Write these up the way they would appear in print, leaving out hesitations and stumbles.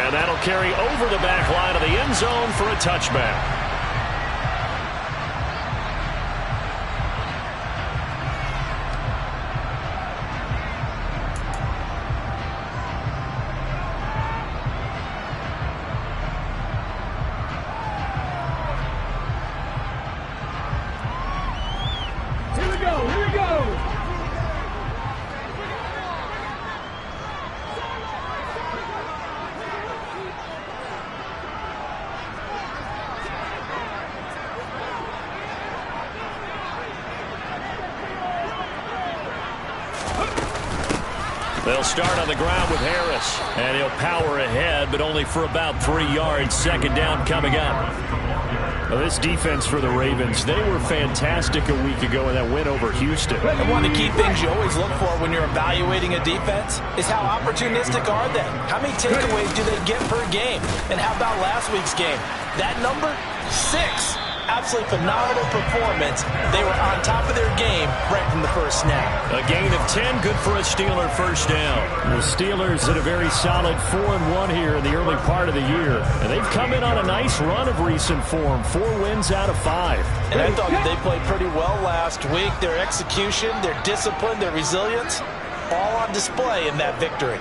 And that'll carry over the back line of the end zone for a touchback. They'll start on the ground with Harris. And he'll power ahead, but only for about 3 yards. Second down coming up. Well, this defense for the Ravens, they were fantastic a week ago in that win over Houston. And one of the key things you always look for when you're evaluating a defense is how opportunistic are they? How many takeaways do they get per game? And how about last week's game? That number? 6. Absolutely phenomenal performance. They were on top of their game right from the first snap. A gain of 10, good for a Steeler first down. The Steelers had a very solid 4-1 here in the early part of the year. And they've come in on a nice run of recent form. 4 wins out of 5. And I thought they played pretty well last week. Their execution, their discipline, their resilience, all on display in that victory.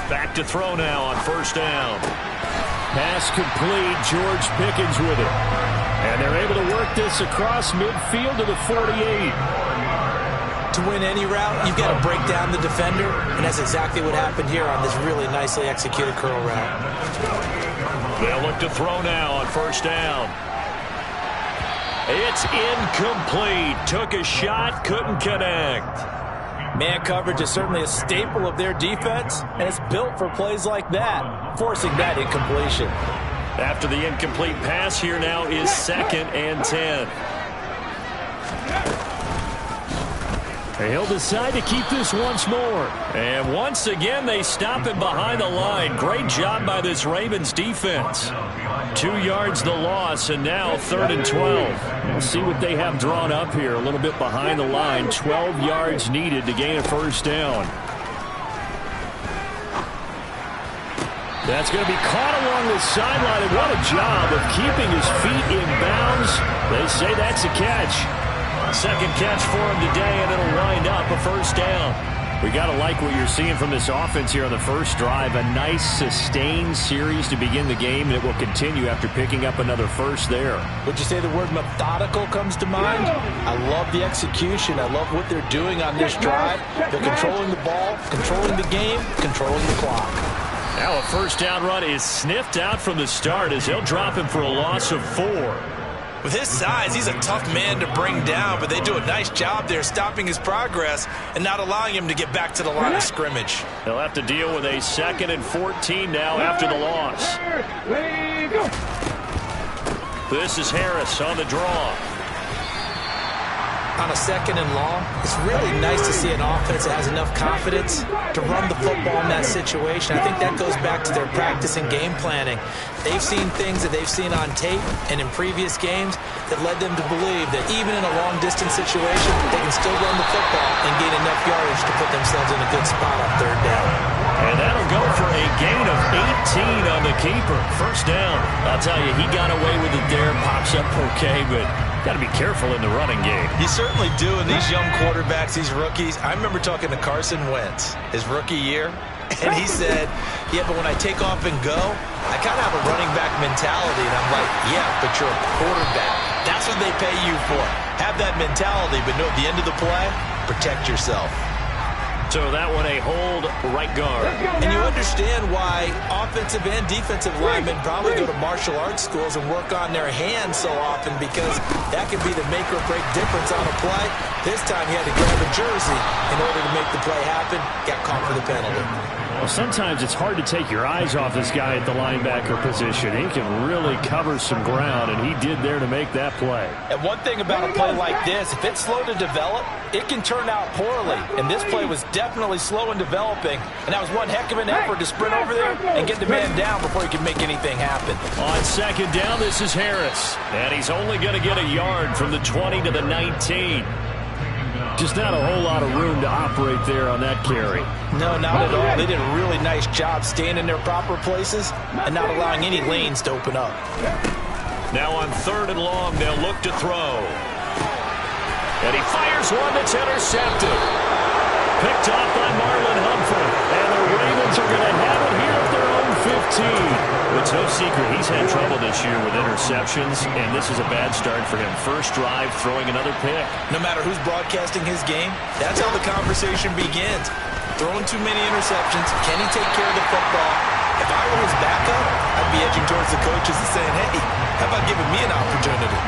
Back to throw now on first down. Pass complete. George Pickens with it. And they're able to work this across midfield to the 48. To win any route, you've got to break down the defender, and that's exactly what happened here on this really nicely executed curl route. They'll look to throw now on first down. It's incomplete. Took a shot, couldn't connect. Man coverage is certainly a staple of their defense, and it's built for plays like that, forcing that incompletion. After the incomplete pass, here now is 2nd and 10. He'll decide to keep this once more. And once again, they stop him behind the line. Great job by this Ravens defense. 2 yards the loss, and now 3rd and 12. We'll see what they have drawn up here. A little bit behind the line. 12 yards needed to gain a first down. That's going to be caught along the sideline, and what a job of keeping his feet in bounds. They say that's a catch. Second catch for him today, and it'll wind up a first down. We got to like what you're seeing from this offense here on the first drive. A nice, sustained series to begin the game, and it will continue after picking up another first there. Would you say the word methodical comes to mind? I love the execution. I love what they're doing on this drive. They're controlling the ball, controlling the game, controlling the clock. Now a first down run is sniffed out from the start as they'll drop him for a loss of 4. With his size, he's a tough man to bring down, but they do a nice job there stopping his progress and not allowing him to get back to the line of scrimmage. They'll have to deal with a 2nd and 14 now after the loss. This is Harris on the draw. On a 2nd and long, it's really nice to see an offense that has enough confidence to run the football in that situation. I think that goes back to their practice and game planning. They've seen things that they've seen on tape and in previous games that led them to believe that even in a long-distance situation, they can still run the football and gain enough yardage to put themselves in a good spot on 3rd down. And that'll go for a gain of 18 on the keeper. First down. I'll tell you, he got away with it there. Pops up okay, but got to be careful in the running game. You certainly do. And these young quarterbacks, these rookies, I remember talking to Carson Wentz his rookie year, and he said, yeah, but when I take off and go, I kind of have a running back mentality. And I'm like, yeah, but you're a quarterback. That's what they pay you for. Have that mentality, but know at the end of the play, protect yourself. So that one a hold right guard. And you understand why offensive and defensive linemen probably go to martial arts schools and work on their hands so often, because that can be the make or break difference on a play. This time he had to grab a jersey in order to make the play happen. Got caught for the penalty. Well, sometimes it's hard to take your eyes off this guy at the linebacker position. He can really cover some ground, and he did there to make that play. And one thing about a play like this, if it's slow to develop, it can turn out poorly. And this play was definitely slow in developing, and that was one heck of an effort to sprint over there and get the man down before he could make anything happen. On second down, this is Harris, and he's only going to get a yard from the 20 to the 19. Just not a whole lot of room to operate there on that carry. No, not at all. They did a really nice job staying in their proper places and not allowing any lanes to open up. Now on third and long, they'll look to throw. And he fires one that's intercepted. Picked off by Marlon Humphrey. And the Ravens are going to have it here at their own 15. It's no secret he's had trouble this year with interceptions, and this is a bad start for him. First drive, throwing another pick. No matter who's broadcasting his game, that's how the conversation begins. Throwing too many interceptions. Can he take care of the football? If I were his backup, I'd be edging towards the coaches and saying, hey, how about giving me an opportunity?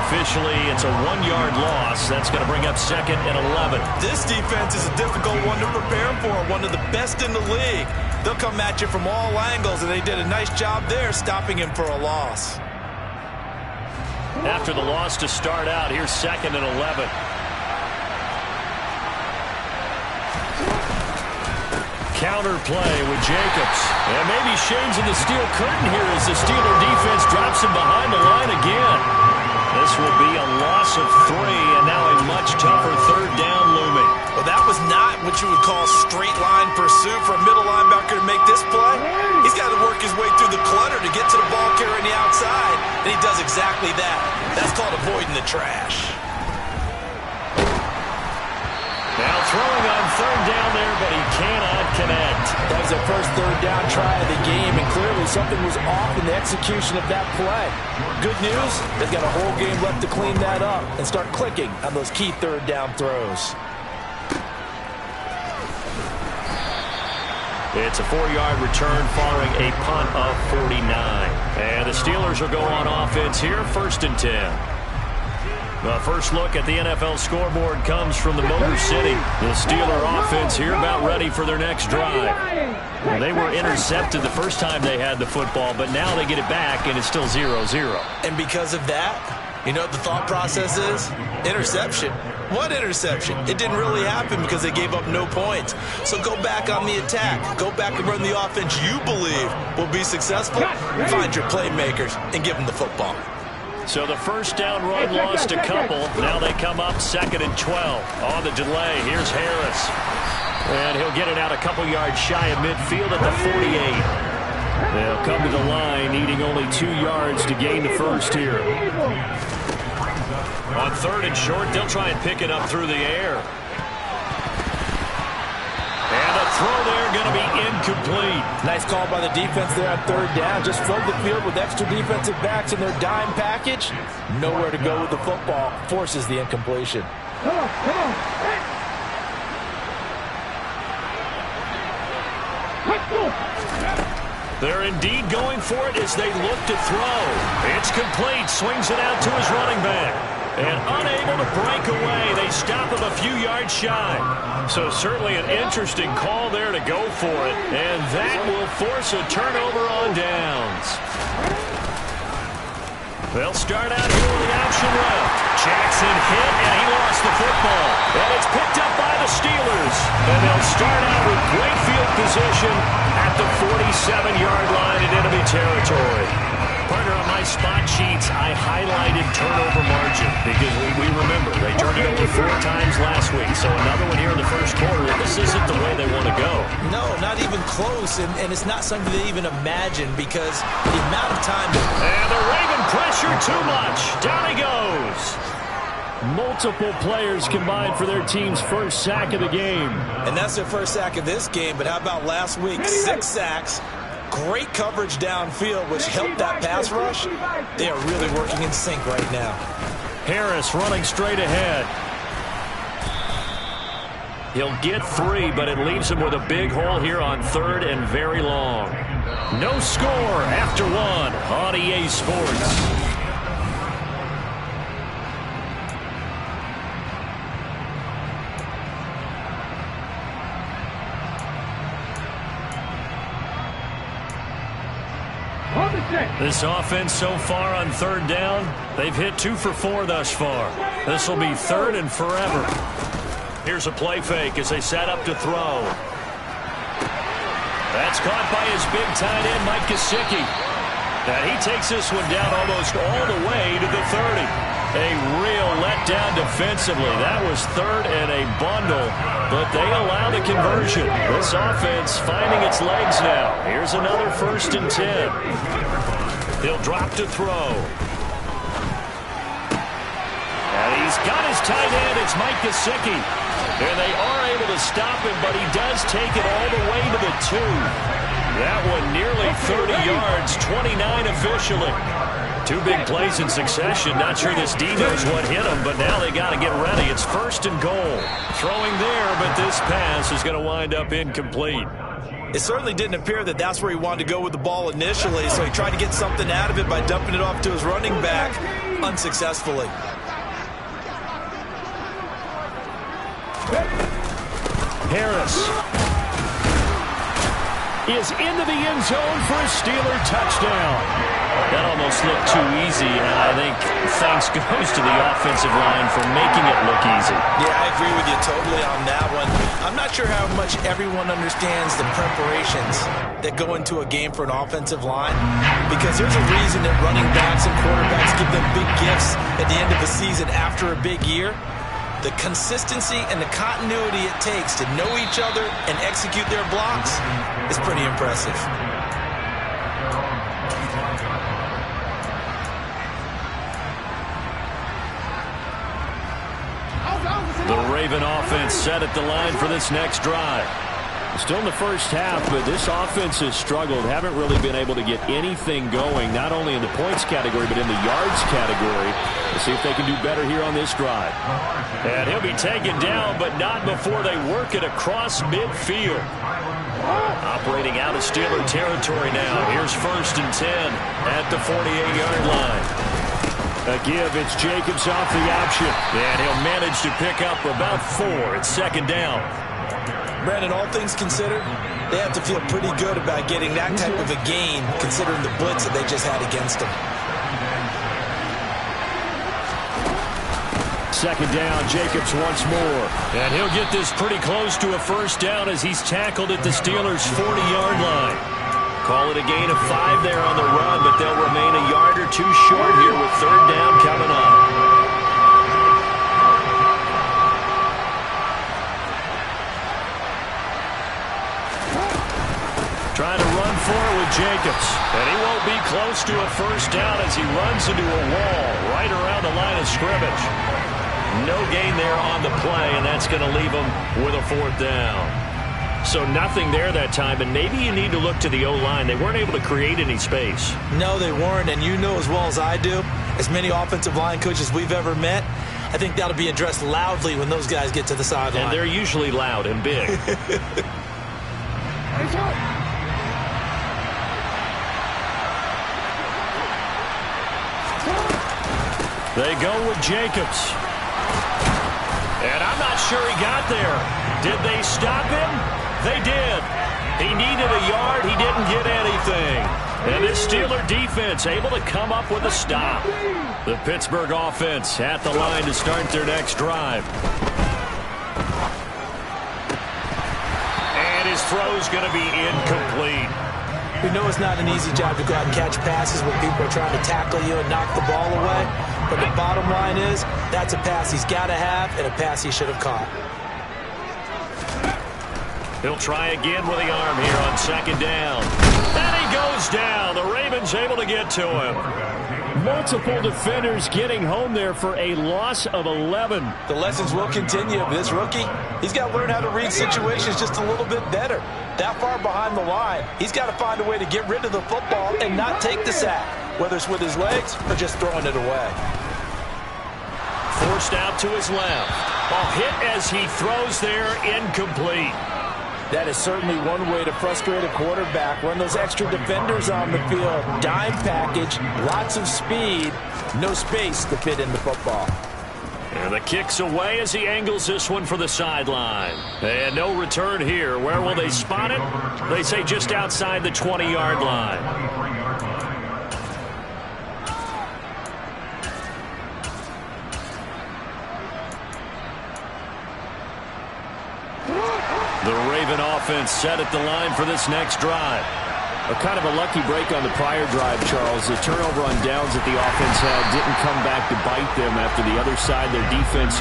Officially, it's a 1-yard loss. That's going to bring up second and 11. This defense is a difficult one to prepare for, one of the best in the league. They'll come at you from all angles, and they did a nice job there stopping him for a loss. After the loss to start out, here's second and 11. Counter play with Jacobs. And maybe shades of the steel curtain here as the Steeler defense drops him behind the line again. This will be a loss of 3, and now a much tougher third down looming. Well, that was not what you would call straight line pursuit for a middle linebacker to make this play. He's got to work his way through the clutter to get to the ball carrier on the outside, and he does exactly that. That's called avoiding the trash. Now throwing on third down there, but he cannot connect. That was their first third down try of the game, and clearly something was off in the execution of that play. Good news, they've got a whole game left to clean that up and start clicking on those key third down throws. It's a 4-yard return following a punt of 49. And the Steelers will go on offense here, first and 10. The first look at the NFL scoreboard comes from the Motor City. The Steeler offense here about ready for their next drive. Well, they were intercepted the first time they had the football, but now they get it back, and it's still 0-0. And because of that, you know what the thought process is? Interception. What interception? It didn't really happen because they gave up no points. So go back on the attack. Go back and run the offense you believe will be successful. Find your playmakers and give them the football. So the first down run lost a couple. Now they come up second and 12. On the delay, here's Harris. And he'll get it out a couple yards shy of midfield at the 48. They'll come to the line, needing only 2 yards to gain the first here. On third and short, they'll try and pick it up through the air. And the throw there going to be incomplete. Nice call by the defense there on third down. Just flood the field with extra defensive backs in their dime package. Nowhere to go with the football. Forces the incompletion. They're indeed going for it as they look to throw. It's complete. Swings it out to his running back. And unable to break away, they stop him a few yards shy. So certainly an interesting call there to go for it. And that will force a turnover on downs. They'll start out here with the option left. Jackson hit, and he lost the football. And it's picked up by the Steelers. And they'll start out with great field position at the 47-yard line in enemy territory. Partner, on my spot sheets, I highlighted turnover margin because we remember they turned it over 4 times last week. So another one here in the first quarter. This isn't the way they want to go. No, not even close. And it's not something they even imagine because the amount of time. And the Raven pressure too much. Down he goes. Multiple players combined for their team's first sack of the game. And that's their first sack of this game. But how about last week? 6 sacks. Great coverage downfield, which helped that pass rush. They are really working in sync right now. Harris running straight ahead. He'll get 3, but it leaves him with a big hole here on third and very long. No score after 1 on EA Sports. This offense so far on third down, they've hit 2 for 4 thus far. This will be third and forever. Here's a play fake as they set up to throw. That's caught by his big tight end, Mike Gesicki. And he takes this one down almost all the way to the 30. A real letdown defensively. That was third and a bundle, but they allow the conversion. This offense finding its legs now. Here's another 1st and 10. He'll drop to throw. And he's got his tight end. It's Mike Gesicki. And they are able to stop him, but he does take it all the way to the 2. That one nearly 30 yards, 29 officially. 2 big plays in succession. Not sure this D knows what hit him, but now they got to get ready. It's 1st and goal. Throwing there, but this pass is going to wind up incomplete. It certainly didn't appear that that's where he wanted to go with the ball initially, so he tried to get something out of it by dumping it off to his running back unsuccessfully. Harris is into the end zone for a Steeler touchdown. That almost looked too easy, and I think thanks goes to the offensive line for making it look easy. Yeah, I agree with you totally on that one. I'm not sure how much everyone understands the preparations that go into a game for an offensive line, because there's a reason that running backs and quarterbacks give them big gifts at the end of the season after a big year. The consistency and the continuity it takes to know each other and execute their blocks is pretty impressive. The Raven offense set at the line for this next drive. Still in the first half, but this offense has struggled. Haven't really been able to get anything going, not only in the points category, but in the yards category. Let's see if they can do better here on this drive. And he'll be taken down, but not before they work it across midfield. Operating out of Steeler territory now. Here's 1st and 10 at the 48-yard line. A give, it's Jacobs off the option. And he'll manage to pick up about 4. It's 2nd down. Brandon, all things considered, they have to feel pretty good about getting that type of a gain, considering the blitz that they just had against them. 2nd down, Jacobs once more. And he'll get this pretty close to a 1st down as he's tackled at the Steelers' 40-yard line. Call it a gain of 5 there on the run, but they'll remain a yard or 2 short here with 3rd down coming up. Trying to run for it with Jacobs. And he won't be close to a 1st down as he runs into a wall right around the line of scrimmage. No gain there on the play, and that's going to leave him with a 4th down. So nothing there that time, and maybe you need to look to the O-line. They weren't able to create any space. No, they weren't, and you know as well as I do, as many offensive line coaches we've ever met, I think that'll be addressed loudly when those guys get to the sideline. And they're usually loud and big. They go with Jacobs. And I'm not sure he got there. Did they stop him? They did. He needed a yard. He didn't get anything. And this Steeler defense able to come up with a stop. The Pittsburgh offense at the line to start their next drive. And his throw's going to be incomplete. We know it's not an easy job to go out and catch passes when people are trying to tackle you and knock the ball away. But the bottom line is, that's a pass he's got to have and a pass he should have caught. He'll try again with the arm here on 2nd down. And he goes down. The Ravens able to get to him. Multiple defenders getting home there for a loss of 11. The lessons will continue. This rookie, he's got to learn how to read situations just a little bit better. That far behind the line, he's got to find a way to get rid of the football and not take the sack, whether it's with his legs or just throwing it away. Forced out to his left. A hit as he throws there, incomplete. That is certainly one way to frustrate a quarterback. Run those extra defenders on the field. Dime package, lots of speed, no space to fit in the football. And the kick's away as he angles this one for the sideline. And no return here. Where will they spot it? They say just outside the 20-yard line. The Raven offense set at the line for this next drive. A kind of a lucky break on the prior drive, Charles. The turnover on downs that the offense had didn't come back to bite them after the other side. Their defense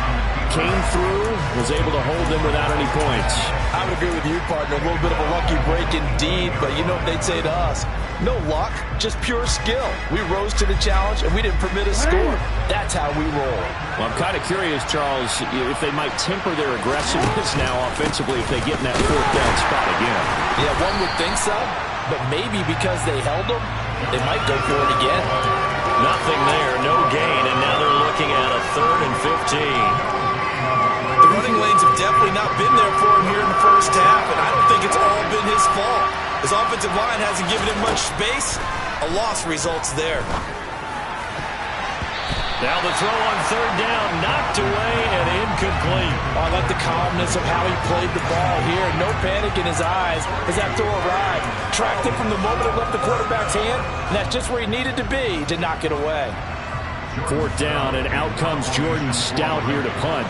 came through, was able to hold them without any points. I would agree with you, partner. A little bit of a lucky break indeed, but you know what they'd say to us? No luck, just pure skill. We rose to the challenge, and we didn't permit a score. That's how we roll. Well, I'm kind of curious, Charles, if they might temper their aggressiveness now offensively if they get in that fourth down spot again. Yeah, one would think so, but maybe because they held them, they might go for it again. Nothing there, no gain, and now they're looking at a 3rd and 15. The running lanes have definitely not been there for him here in the first half, and I don't think it's all been his fault. His offensive line hasn't given him much space. A loss results there. Now the throw on 3rd down, knocked away and incomplete. I like the calmness of how he played the ball here. No panic in his eyes as that throw arrived. Tracked it from the moment it left the quarterback's hand, and that's just where he needed to be to knock it away. 4th down, and out comes Jordan Stout here to punt.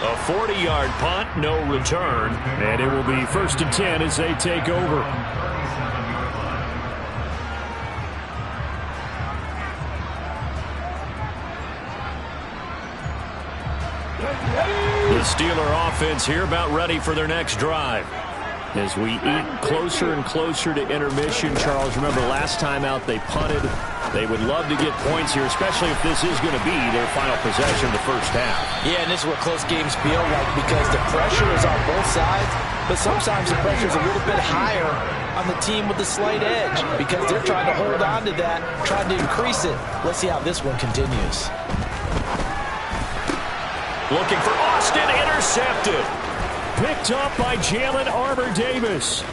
A 40-yard punt, no return, and it will be 1st and 10 as they take over. The Steeler offense here about ready for their next drive. As we eat closer and closer to intermission, Charles, remember last time out they punted. They would love to get points here, especially if this is going to be their final possession of the first half. Yeah, and this is what close games feel like because the pressure is on both sides, but sometimes the pressure is a little bit higher on the team with the slight edge because they're trying to hold on to that, trying to increase it. Let's see how this one continues. Looking for Austin, intercepted. Picked up by Jalen Armour-Davis.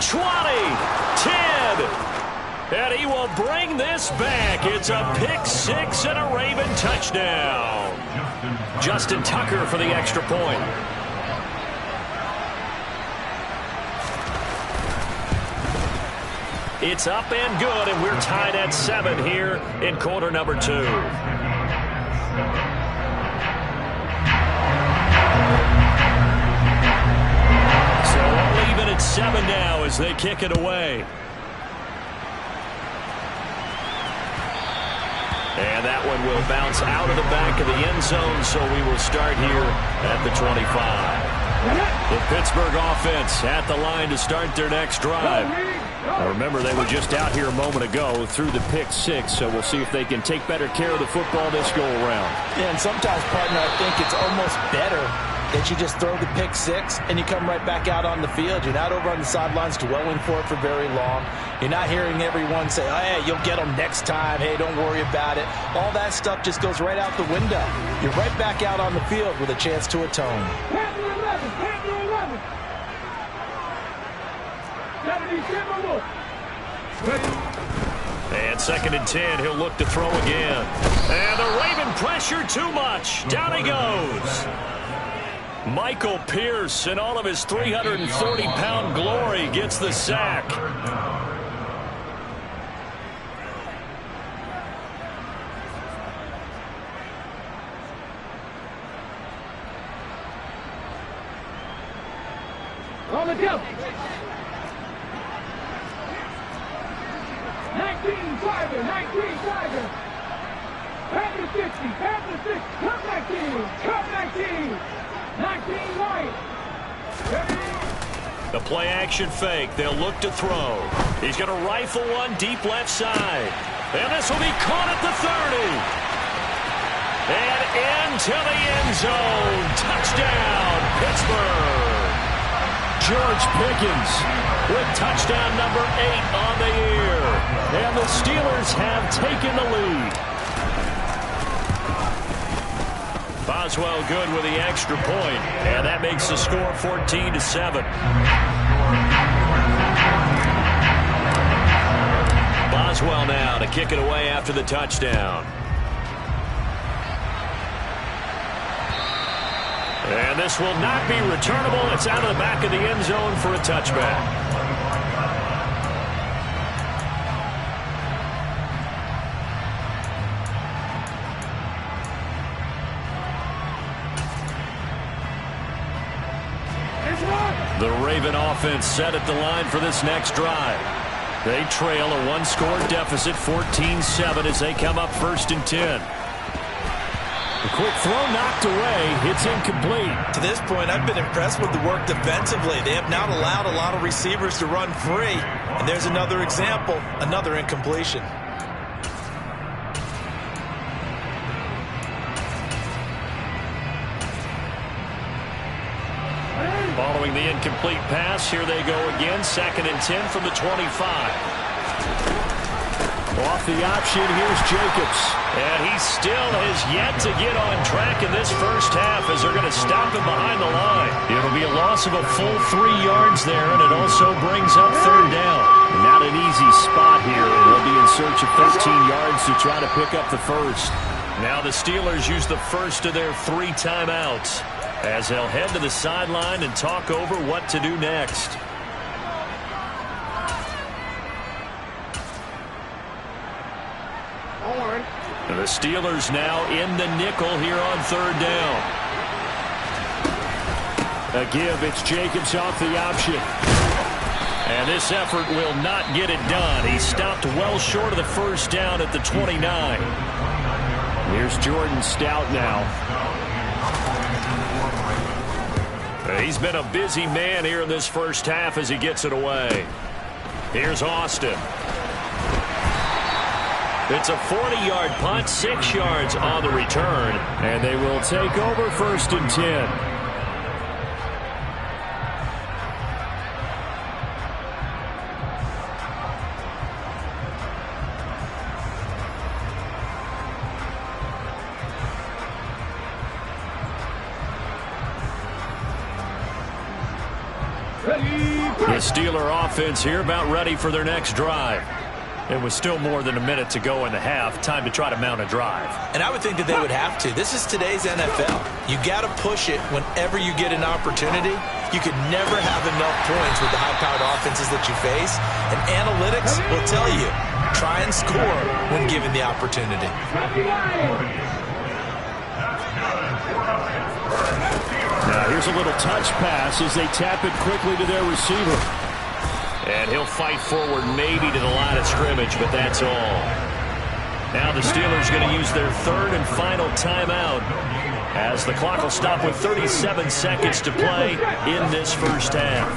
20, 10, and he will bring this back. It's a pick six and a Raven touchdown. Justin Tucker for the extra point. It's up and good, and we're tied at 7 here in quarter number 2. At 7 now as they kick it away. And that one will bounce out of the back of the end zone, so we will start here at the 25. The Pittsburgh offense at the line to start their next drive. Now remember, they were just out here a moment ago through the pick 6, so we'll see if they can take better care of the football this go around. Yeah, and sometimes, partner, I think it's almost better that you just throw the pick 6 and you come right back out on the field. You're not over on the sidelines dwelling for it for very long. You're not hearing everyone say, oh, hey, you'll get them next time. Hey, don't worry about it. All that stuff just goes right out the window. You're right back out on the field with a chance to atone. And 2nd and 10, he'll look to throw again. And the Raven pressure too much. Down he goes. Michael Pierce, in all of his 340-pound glory, gets the sack. On the jump. 19 Tiger, 19 Tiger. Pass the 60, pass the 60. Cut 19. 19 right. The play action fake. They'll look to throw. He's going to rifle one deep left side. And this will be caught at the 30. And into the end zone. Touchdown, Pittsburgh. George Pickens with touchdown number 8 on the year. And the Steelers have taken the lead. Boswell good with the extra point, and that makes the score 14-7. Boswell now to kick it away after the touchdown. And this will not be returnable. It's out of the back of the end zone for a touchback. The Raven offense set at the line for this next drive. They trail a one-score deficit, 14-7, as they come up 1st and 10. A quick throw knocked away. It's incomplete. To this point, I've been impressed with the work defensively. They have not allowed a lot of receivers to run free. And there's another example, another incompletion. Following the incomplete pass, here they go again. 2nd and 10 from the 25. Off the option, here's Jacobs. And he still has yet to get on track in this first half as they're going to stop him behind the line. It'll be a loss of a full 3 yards there, and it also brings up 3rd down. Not an easy spot here, and they'll be in search of 13 yards to try to pick up the first. Now the Steelers use the first of their 3 timeouts as they'll head to the sideline and talk over what to do next. The Steelers now in the nickel here on 3rd down. A give, it's Jacobs off the option. And this effort will not get it done. He stopped well short of the 1st down at the 29. Here's Jordan Stout now. He's been a busy man here in this first half as he gets it away. Here's Austin. It's a 40-yard punt, 6 yards on the return, and they will take over 1st and 10. The Steeler offense here about ready for their next drive. It was still more than a minute to go in the half. Time to try to mount a drive. And I would think that they would have to. This is today's NFL. You got to push it whenever you get an opportunity. You could never have enough points with the high-powered offenses that you face. And analytics will tell you, try and score when given the opportunity. Now here's a little touch pass as they tap it quickly to their receiver. And he'll fight forward maybe to the line of scrimmage, but that's all. Now the Steelers going to use their 3rd and final timeout as the clock will stop with 37 seconds to play in this first half.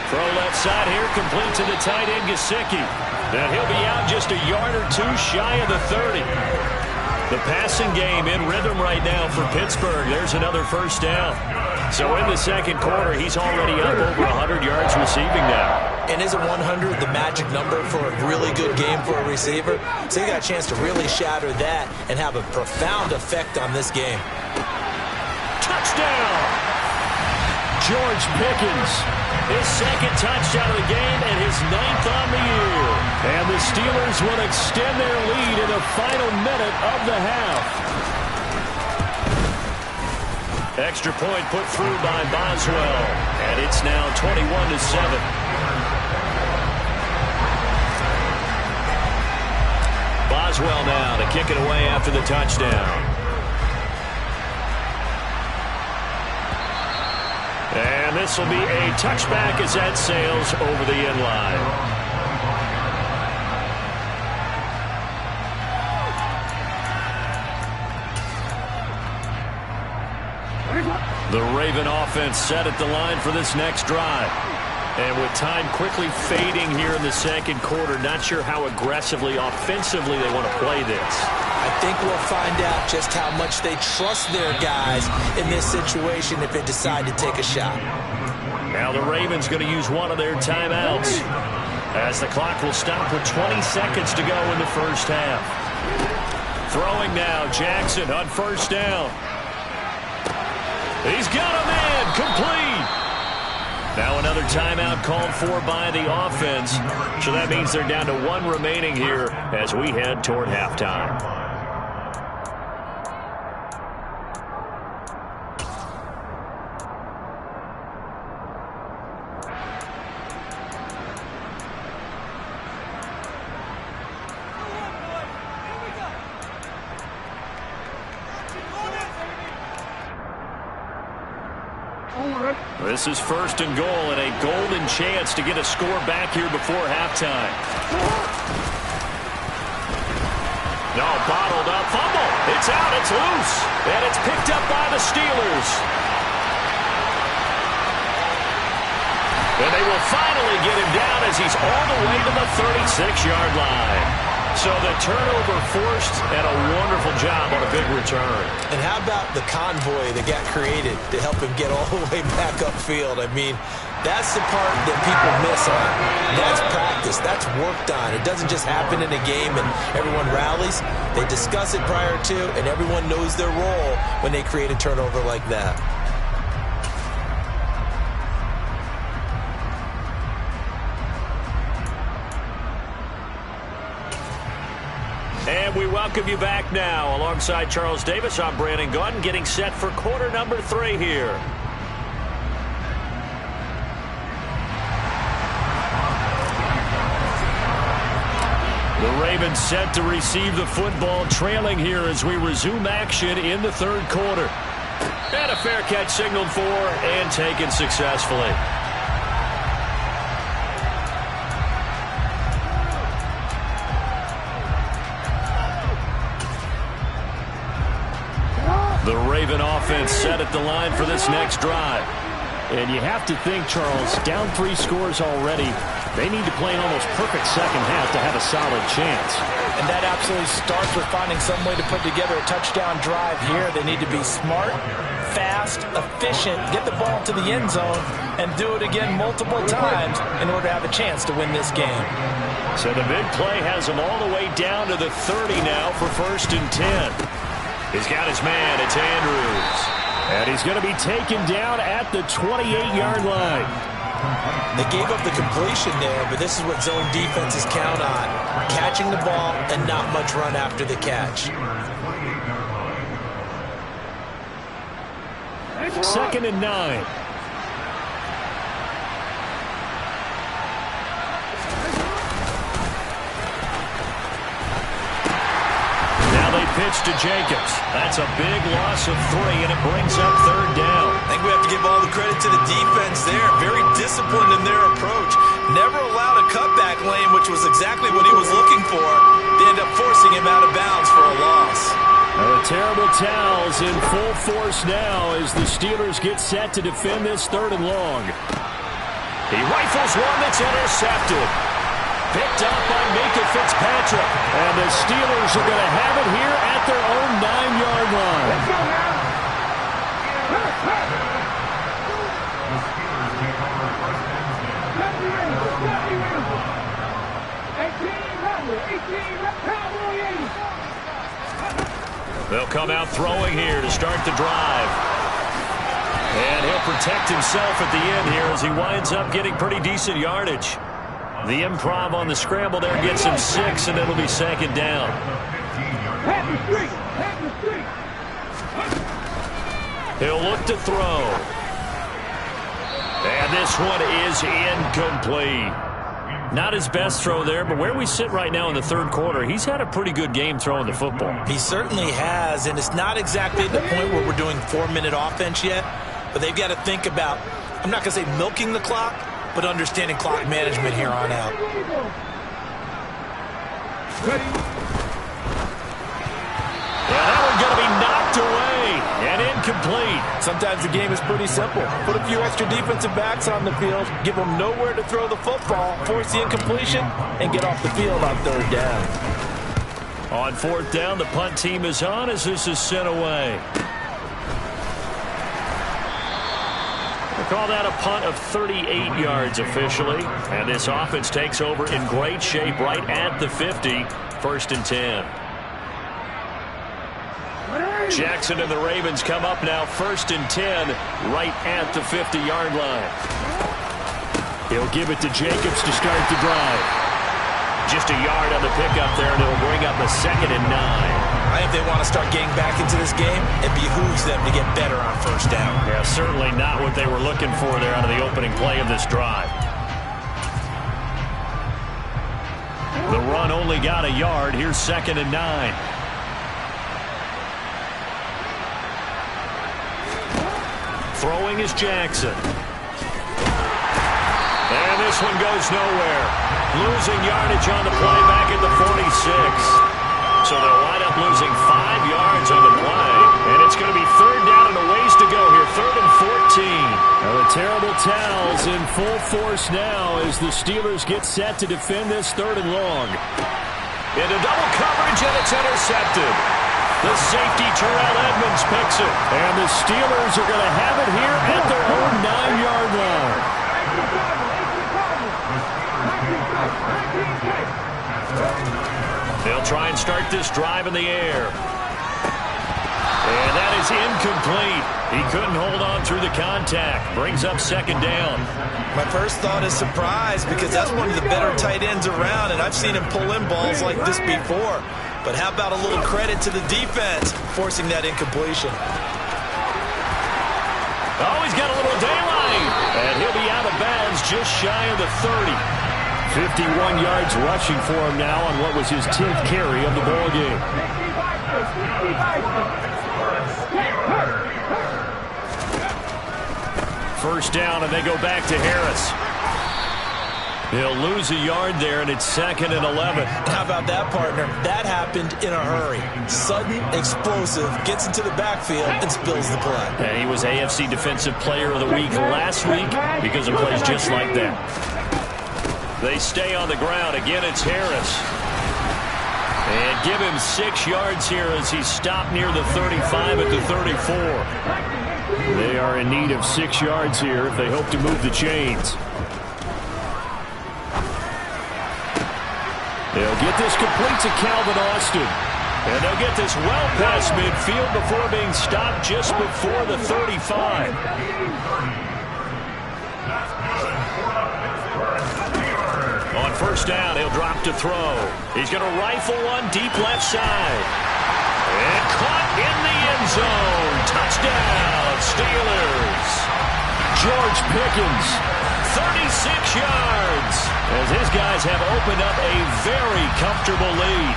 Throw left side here, complete to the tight end, Gesicki. And he'll be out just a yard or 2 shy of the 30. The passing game in rhythm right now for Pittsburgh. There's another 1st down. So in the 2nd quarter, he's already up over 100 yards receiving now. And isn't 100 the magic number for a really good game for a receiver? So you got a chance to really shatter that and have a profound effect on this game. Touchdown! George Pickens, his 2nd touchdown of the game and his 9th on the year. And the Steelers will extend their lead in the final minute of the half. Extra point put through by Boswell, and it's now 21-7. Boswell now to kick it away after the touchdown. And this will be a touchback as that sails over the end line. The Raven offense set at the line for this next drive. And with time quickly fading here in the 2nd quarter, not sure how aggressively, offensively they want to play this. I think we'll find out just how much they trust their guys in this situation if they decide to take a shot. Now the Ravens going to use one of their timeouts as the clock will stop with 20 seconds to go in the first half. Throwing now, Jackson on 1st down. He's got a man, complete. Now another timeout called for by the offense. So that means they're down to 1 remaining here as we head toward halftime. This is 1st and goal, and a golden chance to get a score back here before halftime. No, bottled up, fumble. It's out, it's loose, and it's picked up by the Steelers. And they will finally get him down as he's all the way to the 36-yard line. So the turnover forced, and a wonderful job on a big return. And how about the convoy that got created to help him get all the way back upfield? I mean, that's the part that people miss on. That's practice. That's worked on. It doesn't just happen in a game and everyone rallies. They discuss it prior to, and everyone knows their role when they create a turnover like that. And we welcome you back now. Alongside Charles Davis, I'm Brandon Gaudin, getting set for quarter number 3 here. The Ravens set to receive the football, trailing here as we resume action in the third quarter. And a fair catch signaled for and taken successfully. The Raven offense set at the line for this next drive. And you have to think, Charles, down 3 scores already. They need to play an almost perfect second half to have a solid chance. And that absolutely starts with finding some way to put together a touchdown drive here. They need to be smart, fast, efficient, get the ball to the end zone, and do it again multiple times in order to have a chance to win this game. So the big play has him all the way down to the 30 now for 1st and 10. He's got his man. It's Andrews. And he's going to be taken down at the 28-yard line. They gave up the completion there, but this is what zone defenses count on. Catching the ball and not much run after the catch. 2nd and 9. Pitch to Jacobs. That's a big loss of 3, and it brings up 3rd down. I think we have to give all the credit to the defense there. Very disciplined in their approach. Never allowed a cutback lane, which was exactly what he was looking for. They end up forcing him out of bounds for a loss. The terrible towels in full force now as the Steelers get set to defend this 3rd and long. He rifles one that's intercepted. Picked up by Mika Fitzpatrick. And the Steelers are going to have it here at their own 9-yard line. Let's go now. They'll come out throwing here to start the drive. And he'll protect himself at the end here as he winds up getting pretty decent yardage. The improv on the scramble there gets him 6, and it'll be 2nd down. He'll look to throw. And this one is incomplete. Not his best throw there, but where we sit right now in the 3rd quarter, he's had a pretty good game throwing the football. He certainly has, and it's not exactly at the point where we're doing 4-minute offense yet, but they've got to think about, I'm not going to say milking the clock, but understanding clock management here on out. Ready. Yeah, that one's going to be knocked away and incomplete. Sometimes the game is pretty simple. Put a few extra defensive backs on the field, give them nowhere to throw the football, force the incompletion, and get off the field on 3rd down. On 4th down, the punt team is on as this is sent away. Call that a punt of 38 yards officially. And this offense takes over in great shape right at the 50. 1st and 10. Jackson and the Ravens come up now 1st and 10 right at the 50-yard line. He'll give it to Jacobs to start the drive. Just a yard on the pickup there, and it'll bring up a 2nd and 9. I think they want to start getting back into this game. It behooves them to get better on 1st down. Yeah, certainly not what they were looking for there out of the opening play of this drive. The run only got a yard. Here's 2nd and 9. Throwing is Jackson. this one goes nowhere. Losing yardage on the play back at the 46. So they'll wind up losing 5 yards on the play. And it's going to be 3rd down and a ways to go here. 3rd and 14. Now the terrible towels in full force now as the Steelers get set to defend this 3rd and long. Into double coverage, and it's intercepted. The safety, Terrell Edmonds, picks it. And the Steelers are going to have it here at their own 9-yard line. They'll try and start this drive in the air. And that is incomplete. He couldn't hold on through the contact. Brings up 2nd down. My first thought is surprise because that's one of the better tight ends around, and I've seen him pull in balls like this before. But how about a little credit to the defense forcing that incompletion? Oh, he's got a little daylight. And he'll be out of bounds just shy of the 30. 51 yards rushing for him now on what was his 10th carry of the ball game. First down, and they go back to Harris. He'll lose a yard there, and it's 2nd and 11. How about that, partner? That happened in a hurry. Sudden, explosive, gets into the backfield, and spills the play. And he was AFC Defensive Player of the Week last week because of plays just like that. They stay on the ground. Again, it's Harris. And give him 6 yards here as he's stopped near the 35 at the 34. They are in need of 6 yards here if they hope to move the chains. They'll get this complete to Calvin Austin. And they'll get this well past midfield before being stopped just before the 35. On first down, he'll drop to throw. He's going to rifle one deep left side. And caught in the end zone. Touchdown, Steelers. George Pickens, 36 yards. As his guys have opened up a very comfortable lead.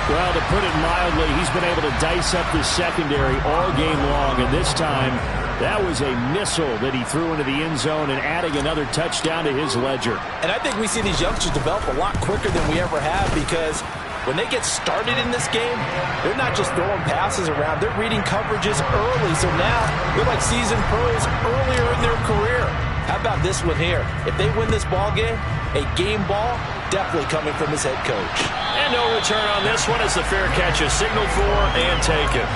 well, to put it mildly, he's been able to dice up the secondary all game long, and this time that was a missile that he threw into the end zone and adding another touchdown to his ledger. And I think we see these youngsters develop a lot quicker than we ever have, because when they get started in this game, they're not just throwing passes around. They're reading coverages early. So now they're like seasoned pros earlier in their career. How about this one here? If they win this ball game, a game ball definitely coming from his head coach. And no return on this one as the fair catch is signaled for and taken.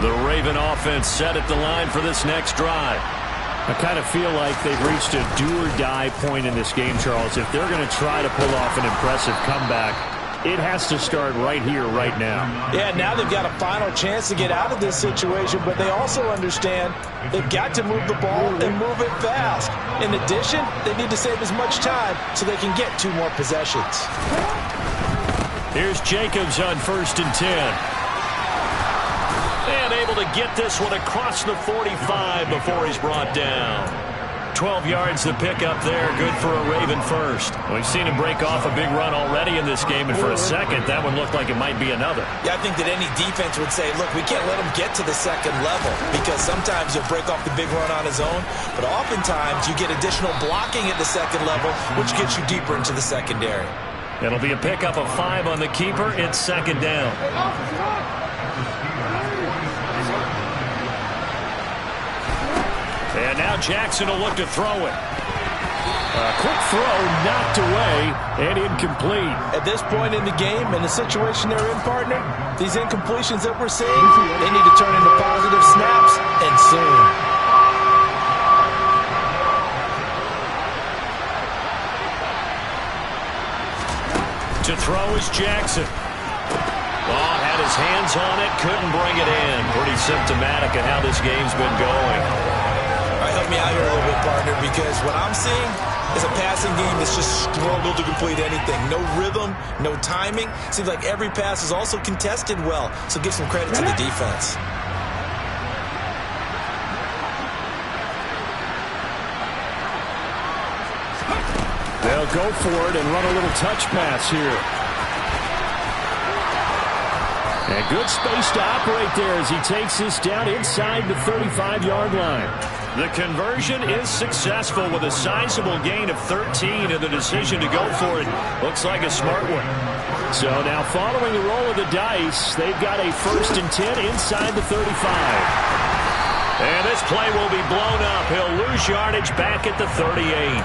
The Raven offense set at the line for this next drive. I kind of feel like they've reached a do-or-die point in this game, Charles. If they're going to try to pull off an impressive comeback, it has to start right here, right now. Yeah, now they've got a final chance to get out of this situation, but they also understand they've got to move the ball and move it fast. In addition, they need to save as much time so they can get 2 more possessions. Here's Jacobs on 1st and 10. And able to get this one across the 45 before he's brought down. 12 yards to pick up there. Good for a Raven first. We've seen him break off a big run already in this game, and for a second, that one looked like it might be another. Yeah, I think that any defense would say, look, we can't let him get to the second level, because sometimes he'll break off the big run on his own, but oftentimes you get additional blocking at the second level, which gets you deeper into the secondary. It'll be a pickup of 5 on the keeper. It's 2nd down. And now Jackson will look to throw it. A quick throw knocked away and incomplete. At this point in the game, in the situation they're in, partner, these incompletions that we're seeing, they need to turn into positive snaps, and soon. To throw is Jackson. Oh, had his hands on it, couldn't bring it in. Pretty symptomatic of how this game's been going. Help me out here a little bit, partner, because what I'm seeing is a passing game that's just struggled to complete anything. No rhythm, no timing. Seems like every pass is also contested well, so give some credit to the defense. They'll go for it and run a little touch pass here. And good space to operate there as he takes this down inside the 35-yard line. The conversion is successful with a sizable gain of 13, and the decision to go for it looks like a smart one. So now following the roll of the dice, they've got a 1st and 10 inside the 35. And this play will be blown up. He'll lose yardage back at the 38.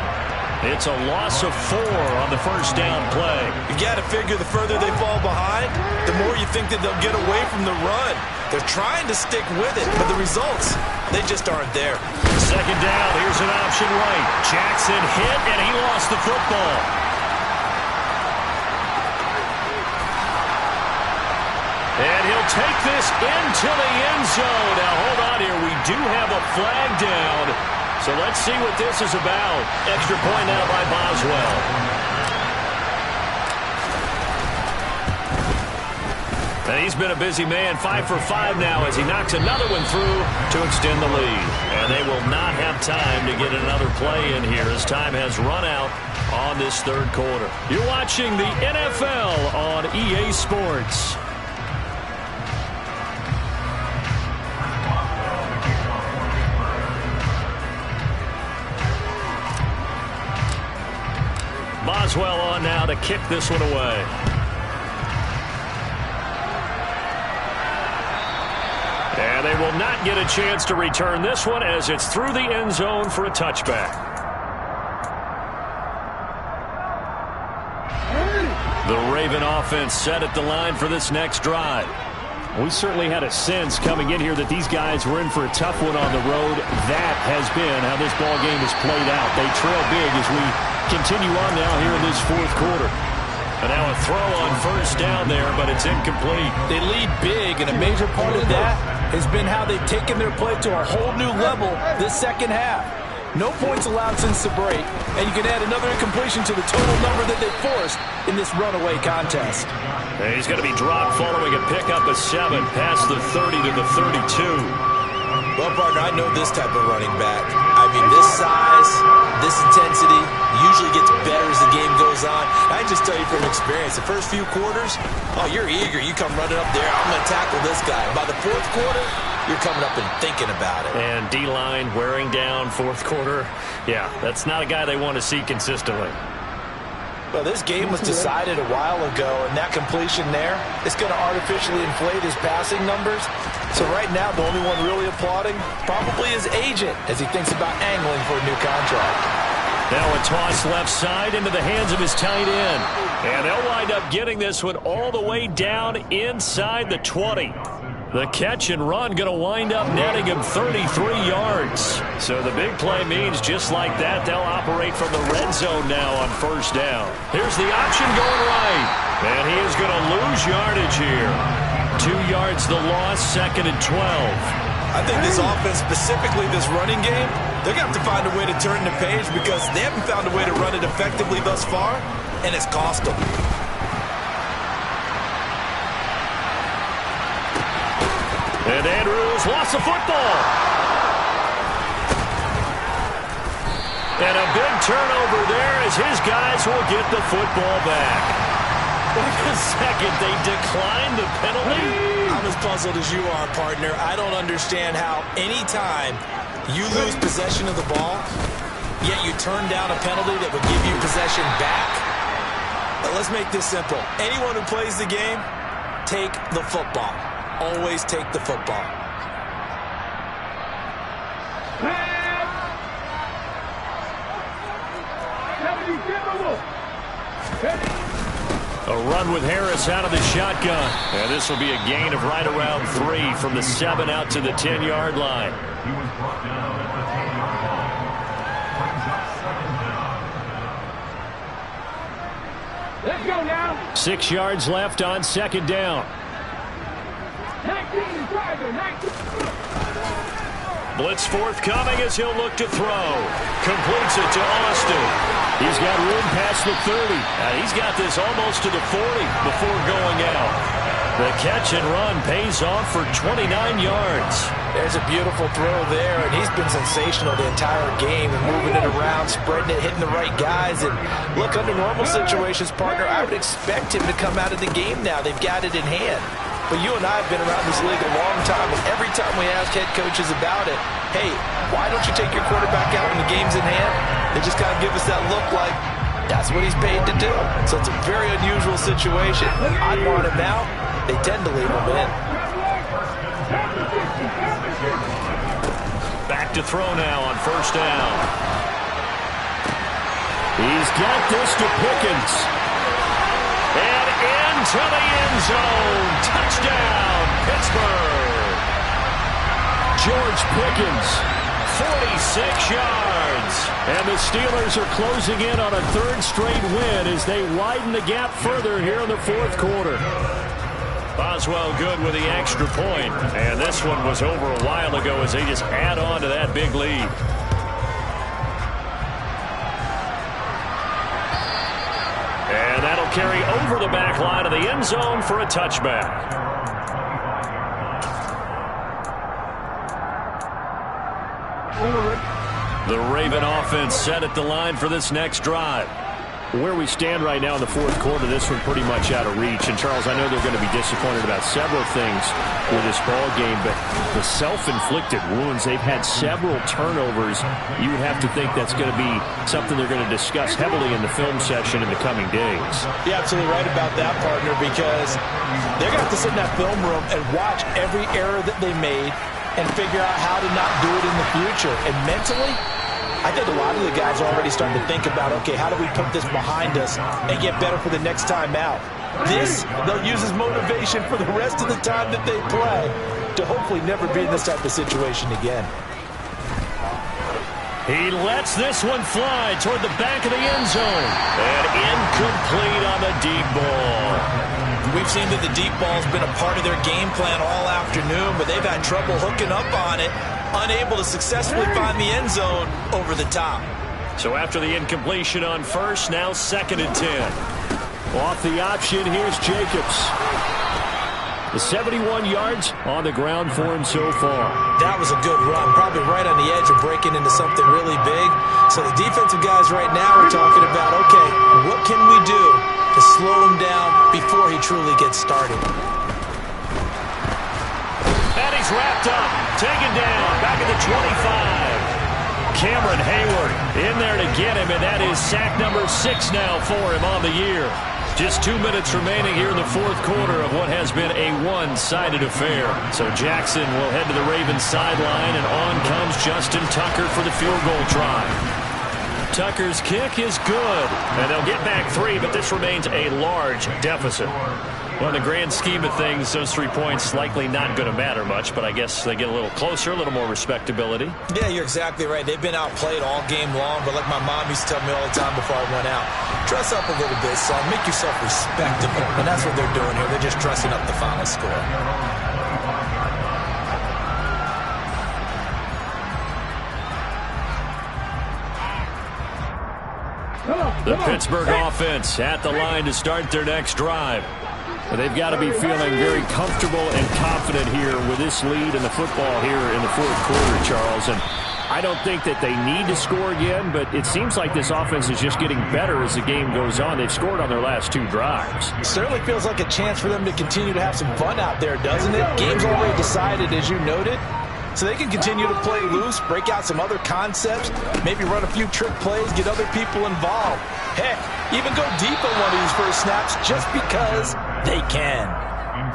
It's a loss of 4 on the first down play. You got to figure the further they fall behind, the more you think that they'll get away from the run. They're trying to stick with it, but the results, they just aren't there. Second down, here's an option right. Jackson hit, and he lost the football. And he'll take this into the end zone. Now, hold on here. We do have a flag down. So let's see what this is about. Extra point now by Boswell. And he's been a busy man, 5 for 5 now as he knocks another one through to extend the lead. And they will not have time to get another play in here as time has run out on this third quarter. You're watching the NFL on EA Sports. Boswell on now to kick this one away. And they will not get a chance to return this one as it's through the end zone for a touchback. The Raven offense set at the line for this next drive. We certainly had a sense coming in here that these guys were in for a tough one on the road. That has been how this ball game has played out. They trail big as we continue on now here in this fourth quarter. And now a throw on first down there, but it's incomplete. They lead big, and a major part of that has been how they've taken their play to a whole new level this second half. No points allowed since the break, and you can add another incompletion to the total number that they forced in this runaway contest. And he's going to be dropped following a pickup of 7 past the 30 to the 32. Well, partner, I know this type of running back. I mean, this size, this intensity usually gets better as the game goes on. I just tell you from experience, the first few quarters, oh, you're eager. You come running up there, I'm going to tackle this guy. By the fourth quarter, you're coming up and thinking about it. And D-line wearing down fourth quarter. Yeah, that's not a guy they want to see consistently. Well, this game was decided a while ago, and that completion there is going to artificially inflate his passing numbers. So right now, the only one really applauding probably his agent as he thinks about angling for a new contract. Now a toss left side into the hands of his tight end. And they'll wind up getting this one all the way down inside the 20. The catch and run going to wind up netting him 33 yards. So the big play means just like that, they'll operate from the red zone now on first down. Here's the option going right. And he is going to lose yardage here. 2 yards the loss, 2nd and 12. I think this offense, specifically this running game, they're going to have to find a way to turn the page because they haven't found a way to run it effectively thus far, and it's cost them. And Andrews lost the football. And a big turnover there as his guys will get the football back. Wait a second, they declined the penalty? I'm as puzzled as you are, partner. I don't understand how any time you lose possession of the ball, yet you turn down a penalty that would give you possession back. But let's make this simple. Anyone who plays the game, take the football. Always take the football. A run with Harris out of the shotgun. And this will be a gain of right around 3 from the 7 out to the 10-yard line. Let's go now. 6 yards left on second down. 19 driver, 19. Blitz forthcoming as he'll look to throw. Completes it to Austin. He's got room past the 30. He's got this almost to the 40 before going out. The catch and run pays off for 29 yards. There's a beautiful throw there, and he's been sensational the entire game and moving it around, spreading it, hitting the right guys. And look, under normal situations, partner, I would expect him to come out of the game now. They've got it in hand. But you and I have been around this league a long time, and every time we ask head coaches about it, hey, why don't you take your quarterback out when the game's in hand? They just kind of give us that look like, that's what he's paid to do. So it's a very unusual situation. I'd want him out. They tend to leave him in. Back to throw now on first down. He's got this to Pickens. And into the end zone. Touchdown, Pittsburgh. George Pickens, 46 yards. And the Steelers are closing in on a third straight win as they widen the gap further here in the fourth quarter. Boswell good with the extra point. And this one was over a while ago as they just add on to that big lead. And that'll carry over the back line of the end zone for a touchback. The Raven offense set at the line for this next drive. Where we stand right now in the fourth quarter, this one pretty much out of reach. And, Charles, I know they're going to be disappointed about several things with this ball game, but the self-inflicted wounds, they've had several turnovers. You would have to think that's going to be something they're going to discuss heavily in the film session in the coming days. You're absolutely right about that, partner, because they're going to have to sit in that film room and watch every error that they made and figure out how to not do it in the future. And mentally, I think a lot of the guys are already starting to think about, okay, how do we put this behind us and get better for the next time out? This, they'll use as motivation for the rest of the time that they play to hopefully never be in this type of situation again. He lets this one fly toward the back of the end zone. And incomplete on the deep ball. We've seen that the deep ball's been a part of their game plan all afternoon, but they've had trouble hooking up on it, unable to successfully find the end zone over the top. So after the incompletion on first, now 2nd and 10. Off the option, here's Jacobs. The 71 yards on the ground for him so far. That was a good run, probably right on the edge of breaking into something really big. So the defensive guys right now are talking about, okay, what can we do to slow him down before he truly gets started? And he's wrapped up, taken down, back at the 25. Cameron Hayward in there to get him, and that is sack number 6 now for him on the year. Just 2 minutes remaining here in the fourth quarter of what has been a one-sided affair. So Jackson will head to the Ravens sideline, and on comes Justin Tucker for the field goal try. Tucker's kick is good, and they'll get back 3, but this remains a large deficit. Well, in the grand scheme of things, those 3 points likely not going to matter much, but I guess they get a little closer, a little more respectability. Yeah, you're exactly right. They've been outplayed all game long, but like my mom used to tell me all the time before I went out, dress up a little bit, son. Make yourself respectable. And that's what they're doing here. They're just dressing up the final score. The Pittsburgh offense at the line to start their next drive. They've got to be feeling very comfortable and confident here with this lead in the football here in the fourth quarter, Charles. And I don't think that they need to score again, but it seems like this offense is just getting better as the game goes on. They've scored on their last 2 drives. It certainly feels like a chance for them to continue to have some fun out there, doesn't it? Game's already decided, as you noted. So they can continue to play loose, break out some other concepts, maybe run a few trick plays, get other people involved. Heck, even go deep on one of these first snaps just because they can.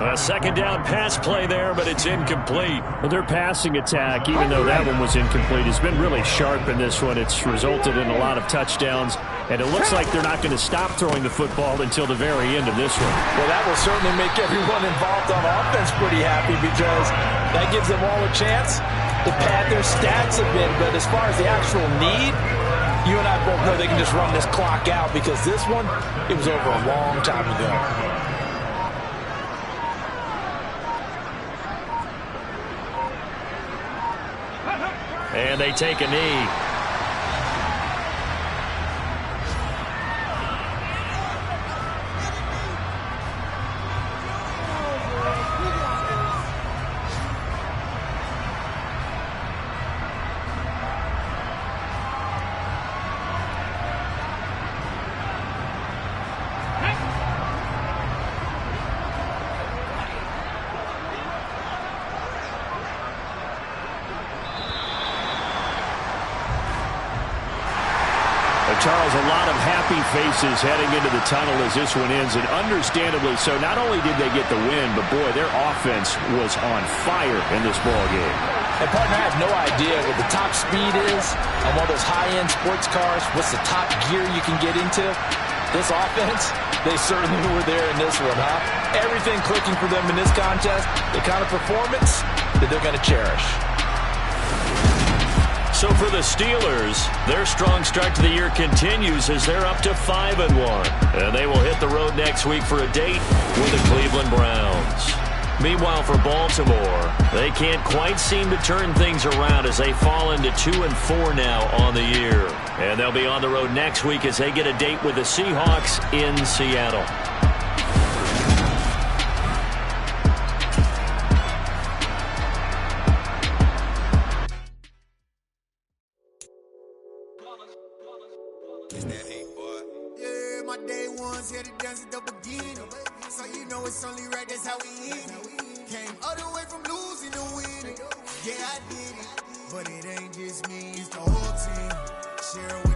A second down pass play there, but it's incomplete. Well, their passing attack, even though that one was incomplete, has been really sharp in this one. It's resulted in a lot of touchdowns, and it looks like they're not going to stop throwing the football until the very end of this one. Well, that will certainly make everyone involved on offense pretty happy because that gives them all a chance to pad their stats a bit. But as far as the actual need, you and I both know they can just run this clock out because this one, it was over a long time ago. And they take a knee. Charles, a lot of happy faces heading into the tunnel as this one ends, and understandably so. Not only did they get the win, but, boy, their offense was on fire in this ball game. And, partner, I have no idea what the top speed is on one of those high-end sports cars. What's the top gear you can get into? This offense, they certainly were there in this one, huh? Everything clicking for them in this contest, the kind of performance that they're going to cherish. So for the Steelers, their strong start to the year continues as they're up to 5-1. And they will hit the road next week for a date with the Cleveland Browns. Meanwhile, for Baltimore, they can't quite seem to turn things around as they fall into 2-4 now on the year. And they'll be on the road next week as they get a date with the Seahawks in Seattle. Yeah, my day ones here to dance at the beginning. So you know it's only right, that's how we eat it. Came all the way from losing to winning. Yeah, I did it. But it ain't just me, it's the whole team. Share